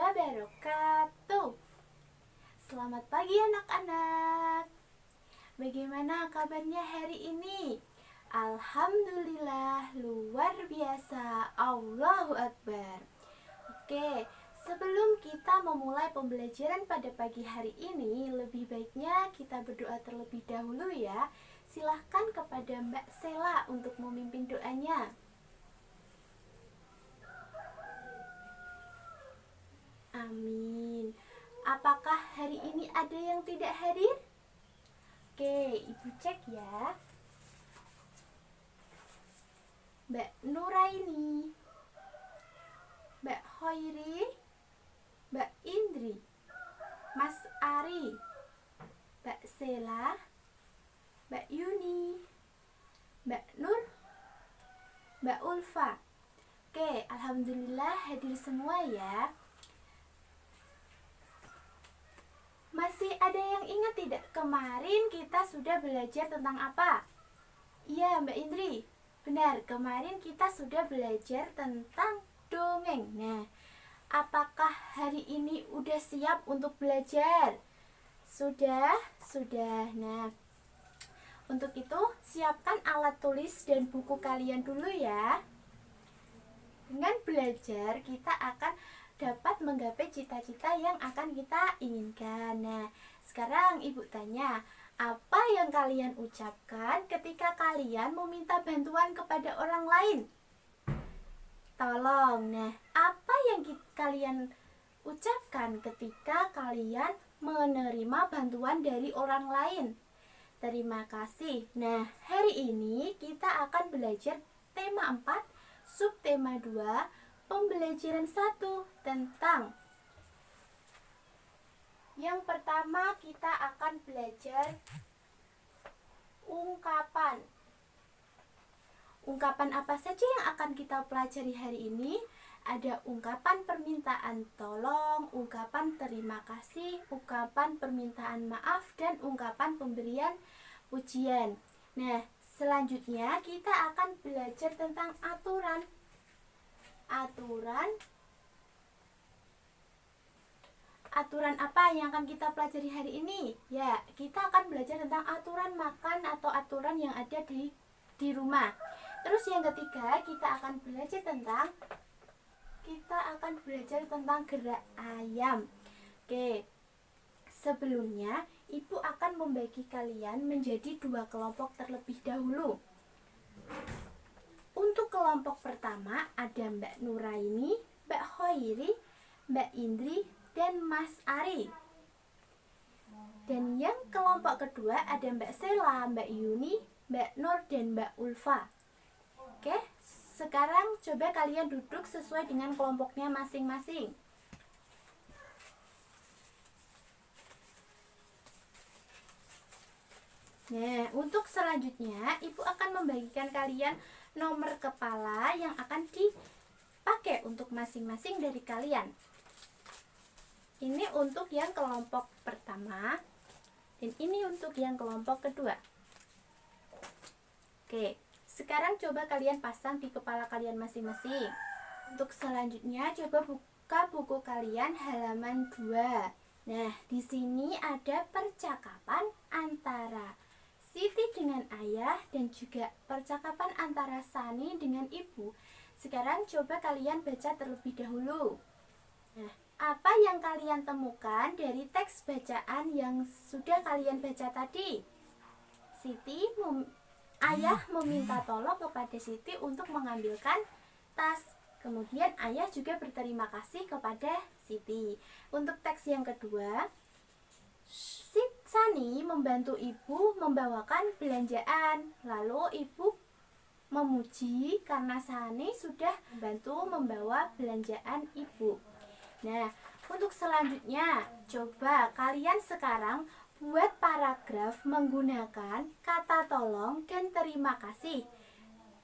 wabarakatuh. Selamat pagi anak-anak. Bagaimana kabarnya hari ini? Alhamdulillah, luar biasa. Allahu Akbar. Oke, sebelum kita memulai pembelajaran pada pagi hari ini, lebih baiknya kita berdoa terlebih dahulu ya. Silahkan kepada Mbak Sela untuk memimpin doanya. Amin. Apakah hari ini ada yang tidak hadir? Oke, Ibu cek ya. Mbak Nuraini, Mbak Hoiri, Mbak Indri, Mas Ari, Mbak Sela, Mbak Yuni, Mbak Nur, Mbak Ulfa. Oke, alhamdulillah hadir semua ya. Masih ada yang ingat tidak? Kemarin kita sudah belajar tentang apa? Iya, Mbak Indri. Benar, kemarin kita sudah belajar tentang dongeng. Nah, apakah hari ini udah siap untuk belajar? Sudah. Nah, untuk itu siapkan alat tulis dan buku kalian dulu ya. Dengan belajar, kita akan dapat menggapai cita-cita yang akan kita inginkan. Nah, sekarang Ibu tanya, apa yang kalian ucapkan ketika kalian meminta bantuan kepada orang lain? Tolong. Nah, apa yang kalian ucapkan ketika kalian menerima bantuan dari orang lain? Terima kasih. Nah, hari ini kita akan belajar tema 4, subtema 2, pembelajaran 1 tentang yang pertama kita akan belajar ungkapan. Ungkapan apa saja yang akan kita pelajari hari ini? Ada ungkapan permintaan tolong, ungkapan terima kasih, ungkapan permintaan maaf, dan ungkapan pemberian pujian. Nah, selanjutnya kita akan belajar tentang aturan. Aturan apa yang akan kita pelajari hari ini? Ya, kita akan belajar tentang aturan makan atau aturan yang ada di rumah. Terus yang ketiga, kita akan belajar tentang gerak ayam. Oke. Sebelumnya, Ibu akan membagi kalian menjadi 2 kelompok terlebih dahulu. Untuk kelompok pertama ada Mbak Nuraini, Mbak Hoiri, Mbak Indri, dan Mas Ari. Dan yang kelompok kedua ada Mbak Sela, Mbak Yuni, Mbak Nur, dan Mbak Ulfa. Oke, sekarang coba kalian duduk sesuai dengan kelompoknya masing-masing. Nah, untuk selanjutnya Ibu akan membagikan kalian nomor kepala yang akan dipakai untuk masing-masing dari kalian. Ini untuk yang kelompok pertama dan ini untuk yang kelompok kedua. Oke, sekarang coba kalian pasang di kepala kalian masing-masing. Untuk selanjutnya coba buka buku kalian halaman 2. Nah, di sini ada percakapan antara Siti dengan ayah dan juga percakapan antara Sani dengan ibu. Sekarang coba kalian baca terlebih dahulu. Nah, apa yang kalian temukan dari teks bacaan yang sudah kalian baca tadi? Ayah meminta tolong kepada Siti untuk mengambilkan tas. Kemudian ayah juga berterima kasih kepada Siti. Untuk teks yang kedua, Sani membantu ibu membawakan belanjaan. Lalu ibu memuji karena Sani sudah membantu membawa belanjaan ibu. Nah, untuk selanjutnya, coba kalian sekarang buat paragraf menggunakan kata tolong dan terima kasih.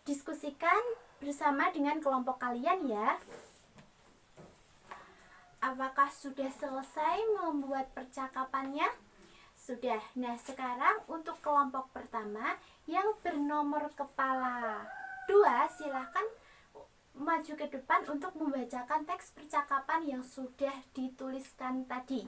Diskusikan bersama dengan kelompok kalian ya. Apakah sudah selesai membuat percakapannya? Sudah. Nah, sekarang untuk kelompok pertama yang bernomor kepala 2, silahkan maju ke depan untuk membacakan teks percakapan yang sudah dituliskan tadi.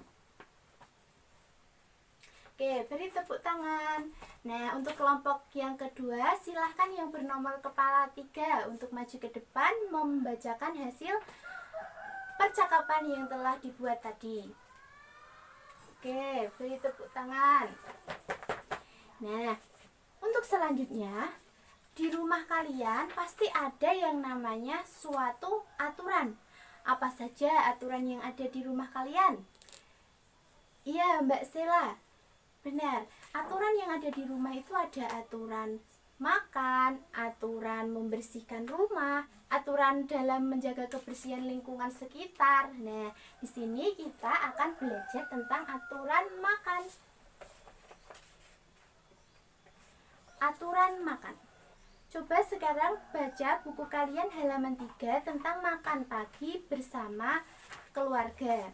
Oke, beri tepuk tangan. Nah, untuk kelompok yang kedua, silahkan yang bernomor kepala 3 untuk maju ke depan membacakan hasil percakapan yang telah dibuat tadi. Oke, beri tepuk tangan. Nah, untuk selanjutnya, di rumah kalian pasti ada yang namanya suatu aturan. Apa saja aturan yang ada di rumah kalian? Iya, Mbak Sela. Benar, aturan yang ada di rumah itu ada aturan makan, aturan membersihkan rumah, aturan dalam menjaga kebersihan lingkungan sekitar. Nah, di sini kita akan belajar tentang aturan makan. Aturan makan. Coba sekarang baca buku kalian halaman 3 tentang makan pagi bersama keluarga.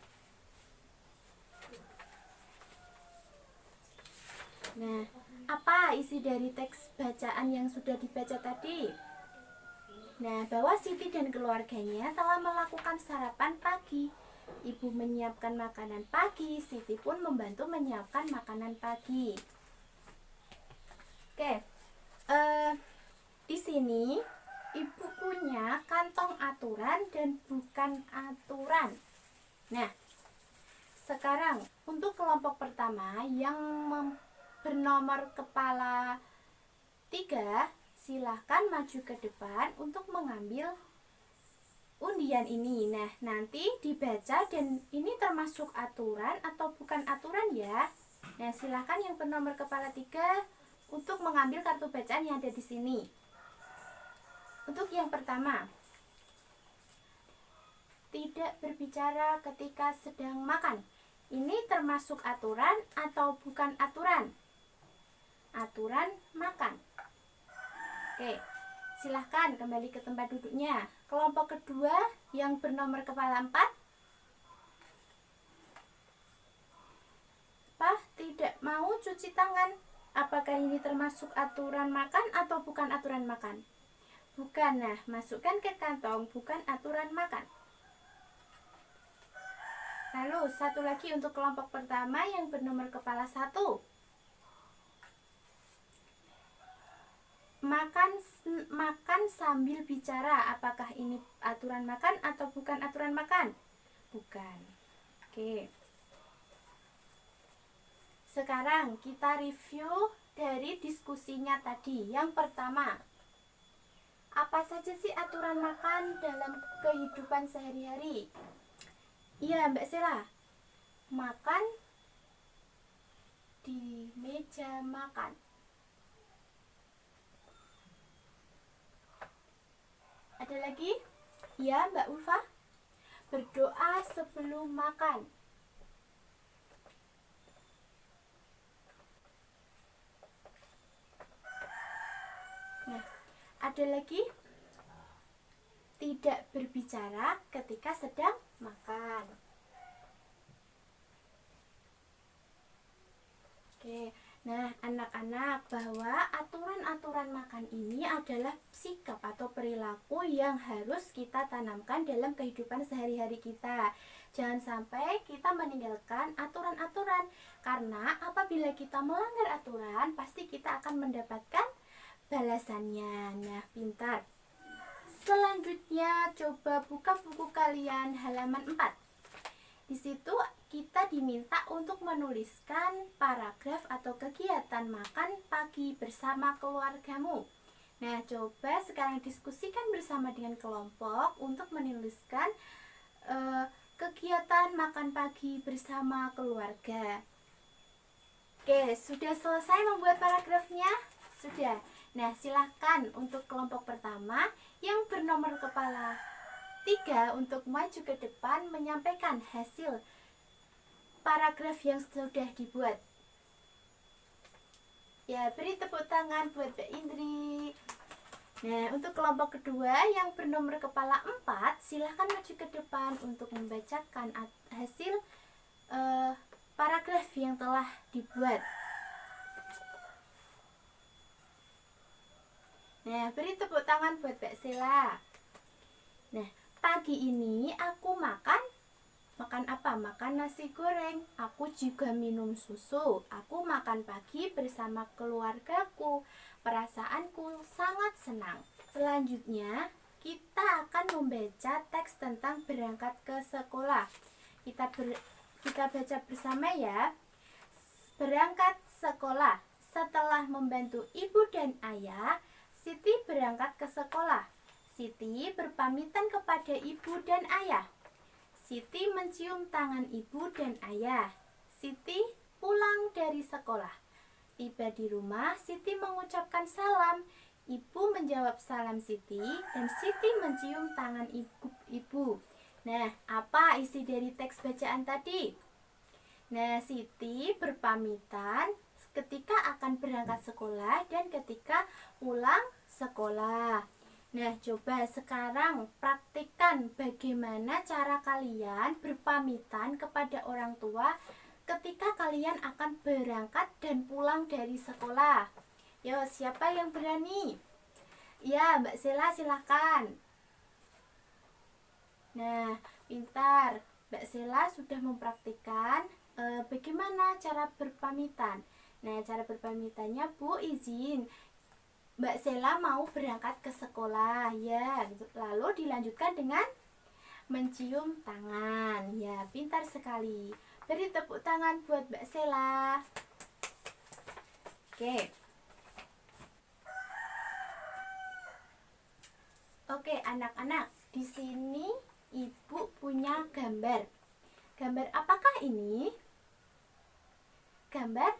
Nah, apa isi dari teks bacaan yang sudah dibaca tadi? Nah, bahwa Siti dan keluarganya telah melakukan sarapan pagi. Ibu menyiapkan makanan pagi, Siti pun membantu menyiapkan makanan pagi. Oke, di sini ibu punya kantong aturan dan bukan aturan. Nah, sekarang untuk kelompok pertama yang bernomor kepala 3, silahkan maju ke depan untuk mengambil undian ini. Nah, nanti dibaca dan ini termasuk aturan atau bukan aturan ya. Nah, silahkan yang bernomor kepala 3 untuk mengambil kartu bacaan yang ada di sini. Untuk yang pertama, tidak berbicara ketika sedang makan. Ini termasuk aturan atau bukan aturan? Aturan makan. Oke, silahkan kembali ke tempat duduknya. Kelompok kedua yang bernomor kepala 4. Tidak mau cuci tangan. Apakah ini termasuk aturan makan atau bukan aturan makan? Bukan. Nah, masukkan ke kantong, bukan aturan makan. Lalu satu lagi untuk kelompok pertama yang bernomor kepala 1. Makan sambil bicara. Apakah ini aturan makan atau bukan aturan makan? Bukan. Oke. Sekarang kita review dari diskusinya tadi. Yang pertama, apa saja sih aturan makan dalam kehidupan sehari-hari? Iya, Mbak Sela. Makan di meja makan. Ada lagi? Ya, Mbak Ulfa. Berdoa sebelum makan. Nah, ada lagi? Tidak berbicara ketika sedang makan. Oke. Nah, anak-anak, bahwa aturan-aturan makan ini adalah sikap atau perilaku yang harus kita tanamkan dalam kehidupan sehari-hari kita. Jangan sampai kita meninggalkan aturan-aturan, karena apabila kita melanggar aturan, pasti kita akan mendapatkan balasannya. Nah, pintar. Selanjutnya, coba buka buku kalian halaman 4. Di situ kita diminta untuk menuliskan paragraf atau kegiatan makan pagi bersama keluargamu. Nah, coba sekarang diskusikan bersama dengan kelompok untuk menuliskan kegiatan makan pagi bersama keluarga. Oke, sudah selesai membuat paragrafnya? Sudah. Nah, silahkan untuk kelompok pertama yang bernomor kepala 3 untuk maju ke depan menyampaikan hasil paragraf yang sudah dibuat. Ya, beri tepuk tangan buat Mbak Indri. Nah, untuk kelompok kedua yang bernomor kepala 4, silahkan maju ke depan untuk membacakan hasil paragraf yang telah dibuat. Nah, beri tepuk tangan buat Mbak Sela. Nah, pagi ini aku makan apa? Makan nasi goreng. Aku juga minum susu. Aku makan pagi bersama keluargaku. Perasaanku sangat senang. Selanjutnya, kita akan membaca teks tentang berangkat ke sekolah. Kita baca bersama ya. Berangkat sekolah. Setelah membantu ibu dan ayah, Siti berangkat ke sekolah. Siti berpamitan kepada ibu dan ayah. Siti mencium tangan ibu dan ayah. Siti pulang dari sekolah. Tiba di rumah, Siti mengucapkan salam. Ibu menjawab salam Siti dan Siti mencium tangan ibu. Nah, apa isi dari teks bacaan tadi? Nah, Siti berpamitan ketika akan berangkat sekolah dan ketika pulang sekolah. Nah, coba sekarang praktikkan bagaimana cara kalian berpamitan kepada orang tua ketika kalian akan berangkat dan pulang dari sekolah. Yo, siapa yang berani? Ya, Mbak Sela silakan. Nah, pintar. Mbak Sela sudah mempraktikkan bagaimana cara berpamitan. Nah, cara berpamitannya, Bu, izin Mbak Sela mau berangkat ke sekolah, ya. Lalu dilanjutkan dengan mencium tangan. Ya, pintar sekali. Beri tepuk tangan buat Mbak Sela. Oke. Oke, anak-anak, di sini Ibu punya gambar. Gambar apakah ini? Gambar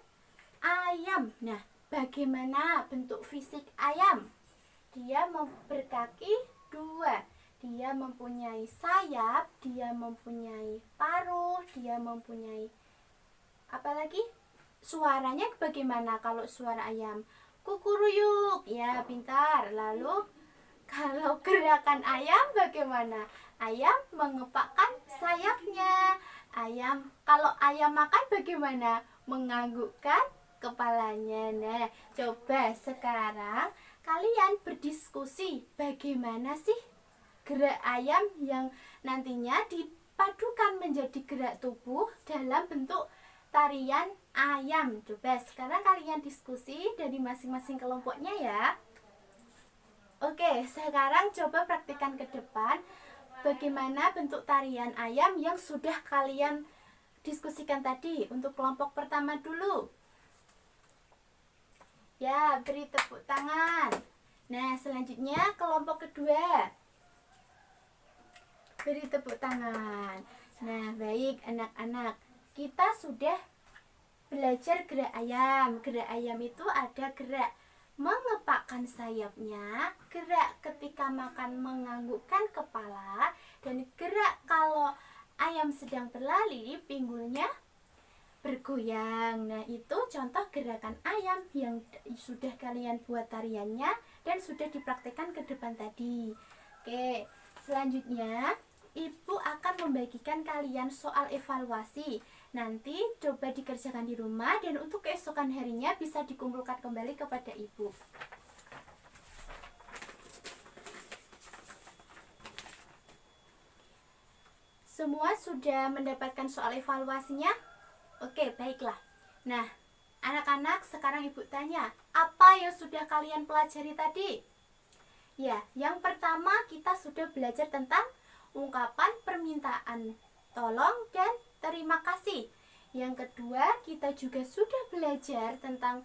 ayam. Nah, bagaimana bentuk fisik ayam? Dia berkaki 2. Dia mempunyai sayap, dia mempunyai paruh, dia mempunyai apa lagi? Suaranya bagaimana kalau suara ayam? Kukuruyuk. Ya, pintar. Lalu kalau gerakan ayam bagaimana? Ayam mengepakkan sayapnya. Kalau ayam makan bagaimana? Menganggukkan kepalanya. Nah, coba sekarang kalian berdiskusi bagaimana sih gerak ayam yang nantinya dipadukan menjadi gerak tubuh dalam bentuk tarian ayam. Coba sekarang kalian diskusi dari masing-masing kelompoknya ya. Oke, sekarang coba praktikkan ke depan bagaimana bentuk tarian ayam yang sudah kalian diskusikan tadi. Untuk kelompok pertama dulu. Ya, beri tepuk tangan. Nah, selanjutnya kelompok kedua. Beri tepuk tangan. Nah, baik anak-anak. Kita sudah belajar gerak ayam. Gerak ayam itu ada gerak mengepakkan sayapnya, gerak ketika makan menganggukkan kepala, dan gerak kalau ayam sedang berlari, pinggulnya bergoyang. Nah, itu contoh gerakan ayam yang sudah kalian buat tariannya dan sudah dipraktikkan ke depan tadi. Oke, selanjutnya Ibu akan membagikan kalian soal evaluasi. Nanti coba dikerjakan di rumah dan untuk keesokan harinya bisa dikumpulkan kembali kepada Ibu. Semua sudah mendapatkan soal evaluasinya? Oke, baiklah. Nah, anak-anak, sekarang Ibu tanya, apa yang sudah kalian pelajari tadi? Ya, yang pertama kita sudah belajar tentang ungkapan permintaan tolong dan terima kasih. Yang kedua, kita juga sudah belajar tentang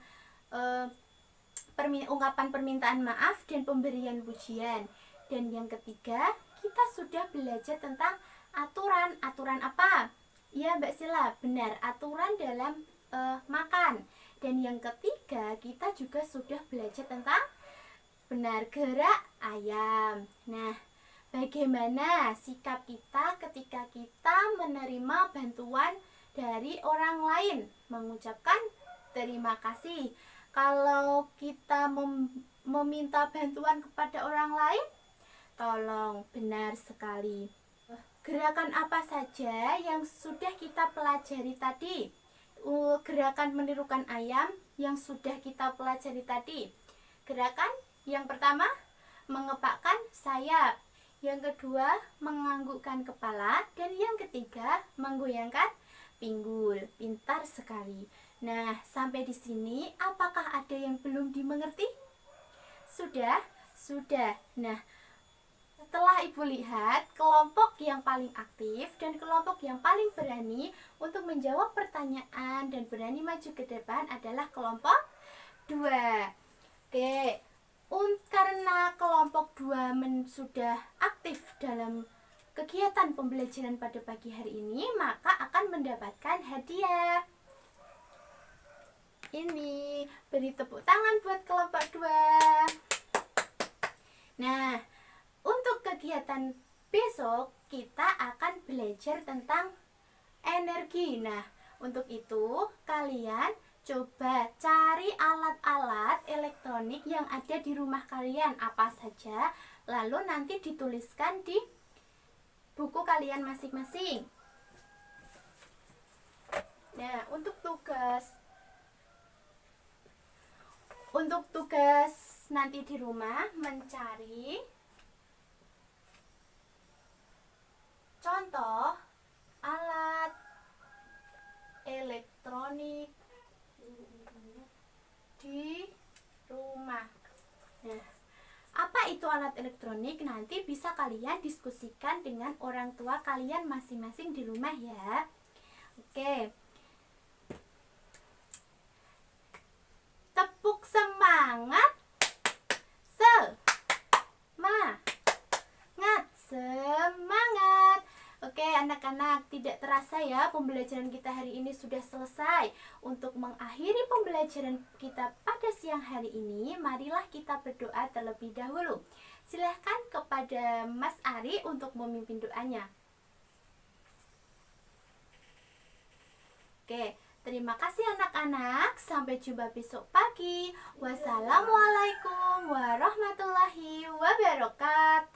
ungkapan permintaan maaf dan pemberian pujian. Dan yang ketiga, kita sudah belajar tentang aturan. Aturan apa? Ya, Mbak Sila, benar, aturan dalam makan. Dan yang ketiga, kita juga sudah belajar tentang benar gerak ayam. Nah, bagaimana sikap kita ketika kita menerima bantuan dari orang lain? Mengucapkan terima kasih. Kalau kita meminta bantuan kepada orang lain, tolong, benar sekali. Gerakan apa saja yang sudah kita pelajari tadi? Gerakan menirukan ayam yang sudah kita pelajari tadi. Gerakan yang pertama, mengepakkan sayap. Yang kedua, menganggukkan kepala. Dan yang ketiga, menggoyangkan pinggul. Pintar sekali. Nah, sampai di sini apakah ada yang belum dimengerti? Sudah? Sudah. Nah, setelah Ibu lihat, kelompok yang paling aktif dan kelompok yang paling berani untuk menjawab pertanyaan dan berani maju ke depan adalah kelompok 2. Oke, karena kelompok 2 sudah aktif dalam kegiatan pembelajaran pada pagi hari ini, maka akan mendapatkan hadiah. Ini, beri tepuk tangan buat kelompok 2. Nah, untuk kegiatan besok kita akan belajar tentang energi. Nah, untuk itu kalian coba cari alat-alat elektronik yang ada di rumah kalian apa saja, lalu nanti dituliskan di buku kalian masing-masing. Nah, untuk tugas nanti di rumah mencari contoh alat elektronik di rumah. Nah, apa itu alat elektronik? Nanti bisa kalian diskusikan dengan orang tua kalian masing-masing di rumah ya. Oke. Tepuk semangat. Semangat. Oke anak-anak, tidak terasa ya pembelajaran kita hari ini sudah selesai. Untuk mengakhiri pembelajaran kita pada siang hari ini, marilah kita berdoa terlebih dahulu. Silahkan kepada Mas Ari untuk memimpin doanya. Oke, terima kasih anak-anak. Sampai jumpa besok pagi. Wassalamualaikum warahmatullahi wabarakatuh.